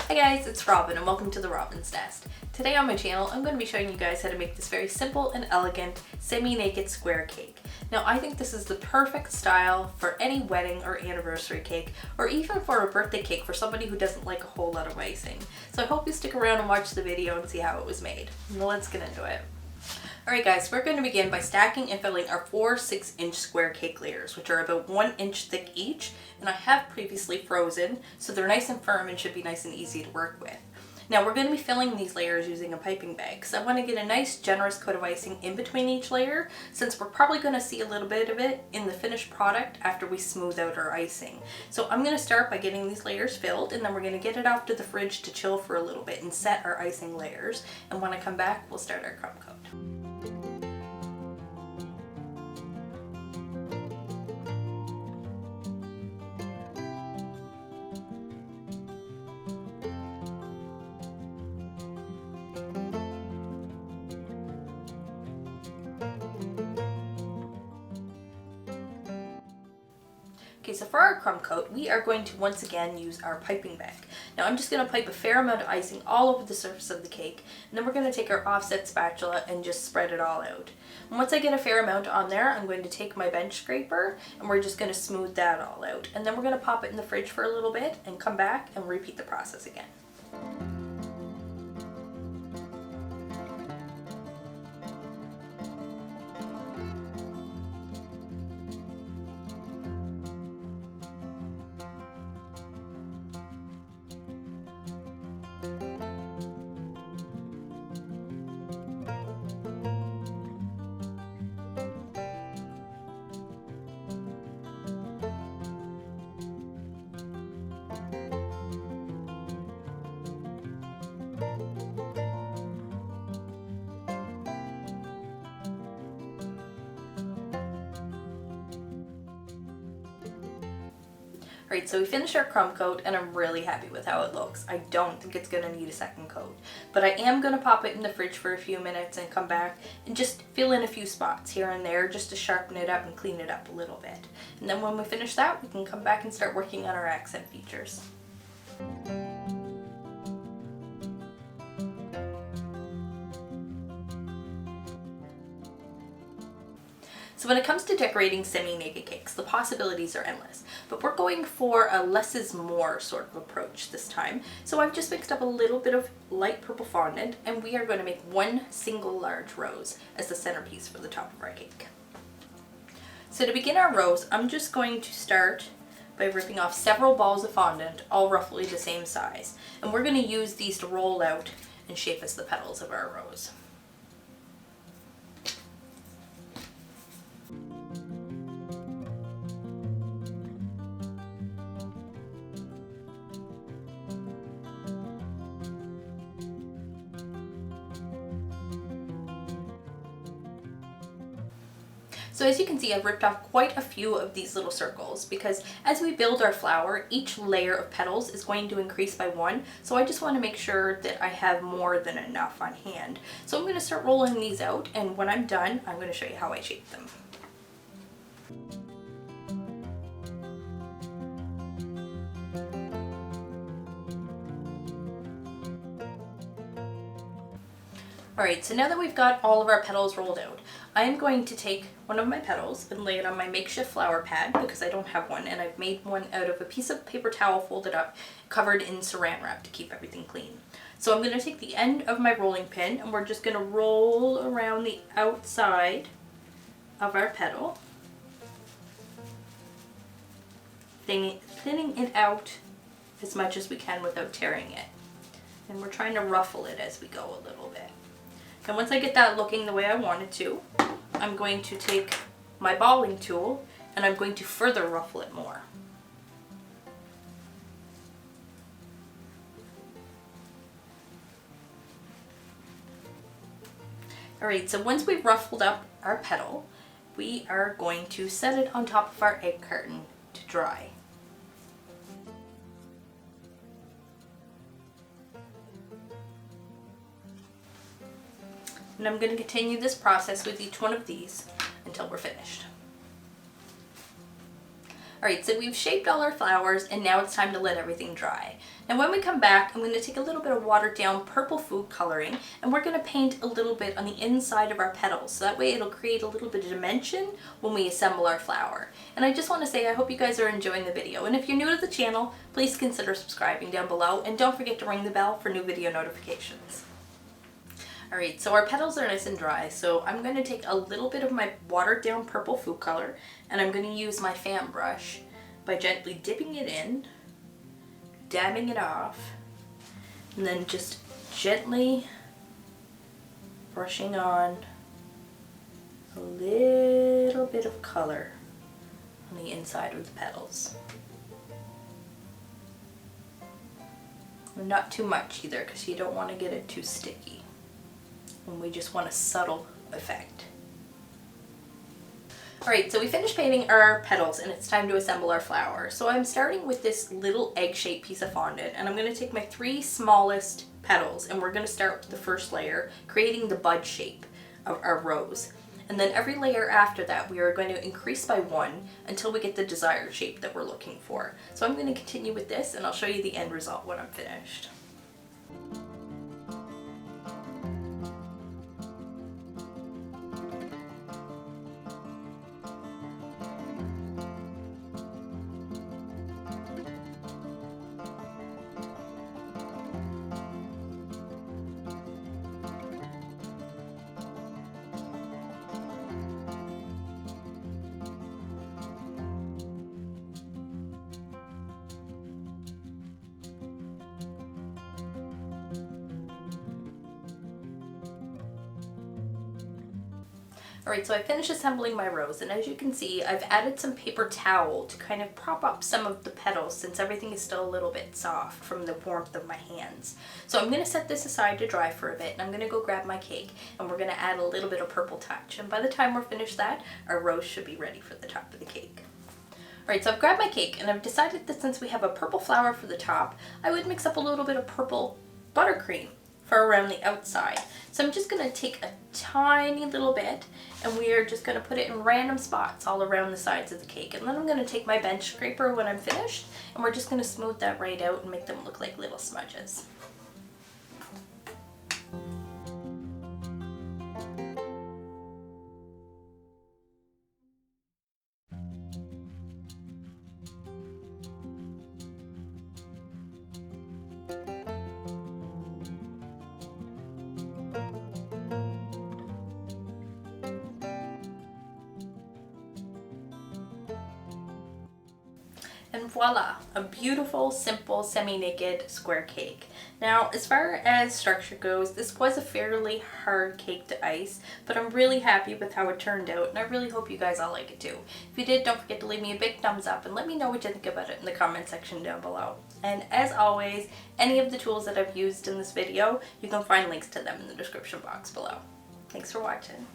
Hi guys, it's Robin and welcome to the Robin's Nest. Today on my channel I'm going to be showing you guys how to make this very simple and elegant semi-naked square cake. Now I think this is the perfect style for any wedding or anniversary cake, or even for a birthday cake for somebody who doesn't like a whole lot of icing. So I hope you stick around and watch the video and see how it was made. Now let's get into it. Alright guys, we're going to begin by stacking and filling our 4 6-inch square cake layers, which are about 1 inch thick each, and I have previously frozen, so they're nice and firm and should be nice and easy to work with. Now we're going to be filling these layers using a piping bag, because I want to get a nice generous coat of icing in between each layer, since we're probably going to see a little bit of it in the finished product after we smooth out our icing. So I'm going to start by getting these layers filled, and then we're going to get it off to the fridge to chill for a little bit and set our icing layers, and when I come back we'll start our crumb coat. Okay, so for our crumb coat, we are going to once again use our piping bag. Now I'm just going to pipe a fair amount of icing all over the surface of the cake, and then we're going to take our offset spatula and just spread it all out. And once I get a fair amount on there, I'm going to take my bench scraper and we're just going to smooth that all out. And then we're going to pop it in the fridge for a little bit and come back and repeat the process again. Alright, so we finished our crumb coat and I'm really happy with how it looks. I don't think it's going to need a second coat, but I am going to pop it in the fridge for a few minutes and come back and just fill in a few spots here and there just to sharpen it up and clean it up a little bit. And then when we finish that, we can come back and start working on our accent features. So when it comes to decorating semi-naked cakes, the possibilities are endless, but we're going for a less is more sort of approach this time. So I've just mixed up a little bit of light purple fondant, and we are going to make one single large rose as the centerpiece for the top of our cake. So to begin our rose, I'm just going to start by ripping off several balls of fondant, all roughly the same size, and we're going to use these to roll out and shape as the petals of our rose. So as you can see, I've ripped off quite a few of these little circles because as we build our flower, each layer of petals is going to increase by 1. So I just want to make sure that I have more than enough on hand. So I'm going to start rolling these out, and when I'm done, I'm going to show you how I shape them. Alright, so now that we've got all of our petals rolled out, I am going to take one of my petals and lay it on my makeshift flower pad because I don't have one, and I've made one out of a piece of paper towel folded up, covered in saran wrap to keep everything clean. So I'm going to take the end of my rolling pin and we're just going to roll around the outside of our petal, thinning it out as much as we can without tearing it. And we're trying to ruffle it as we go a little bit. And once I get that looking the way I want it to, I'm going to take my balling tool and I'm going to further ruffle it more. Alright, so once we've ruffled up our petal, we are going to set it on top of our egg carton to dry. And I'm going to continue this process with each one of these until we're finished. Alright, so we've shaped all our flowers and now it's time to let everything dry. Now when we come back, I'm going to take a little bit of watered down purple food coloring and we're going to paint a little bit on the inside of our petals. So that way it'll create a little bit of dimension when we assemble our flower. And I just want to say I hope you guys are enjoying the video. And if you're new to the channel, please consider subscribing down below and don't forget to ring the bell for new video notifications. Alright, so our petals are nice and dry, so I'm going to take a little bit of my watered down purple food color and I'm going to use my fan brush by gently dipping it in, dabbing it off, and then just gently brushing on a little bit of color on the inside of the petals. And not too much either, because you don't want to get it too sticky. And we just want a subtle effect. Alright, so we finished painting our petals and it's time to assemble our flower. So I'm starting with this little egg-shaped piece of fondant and I'm going to take my 3 smallest petals and we're going to start with the first layer, creating the bud shape of our rose. And then every layer after that we are going to increase by 1 until we get the desired shape that we're looking for. So I'm going to continue with this and I'll show you the end result when I'm finished. Alright, so I finished assembling my rose and as you can see I've added some paper towel to kind of prop up some of the petals since everything is still a little bit soft from the warmth of my hands. So I'm going to set this aside to dry for a bit and I'm going to go grab my cake and we're going to add a little bit of purple touch, and by the time we're finished that, our rose should be ready for the top of the cake. Alright, so I've grabbed my cake and I've decided that since we have a purple flower for the top, I would mix up a little bit of purple buttercream for around the outside. So I'm just going to take a tiny little bit and we are just going to put it in random spots all around the sides of the cake. And then I'm going to take my bench scraper when I'm finished and we're just going to smooth that right out and make them look like little smudges. And voila, a beautiful, simple, semi-naked square cake. Now, as far as structure goes, this was a fairly hard cake to ice, but I'm really happy with how it turned out, and I really hope you guys all like it too. If you did, don't forget to leave me a big thumbs up and let me know what you think about it in the comment section down below. And as always, any of the tools that I've used in this video, you can find links to them in the description box below. Thanks for watching.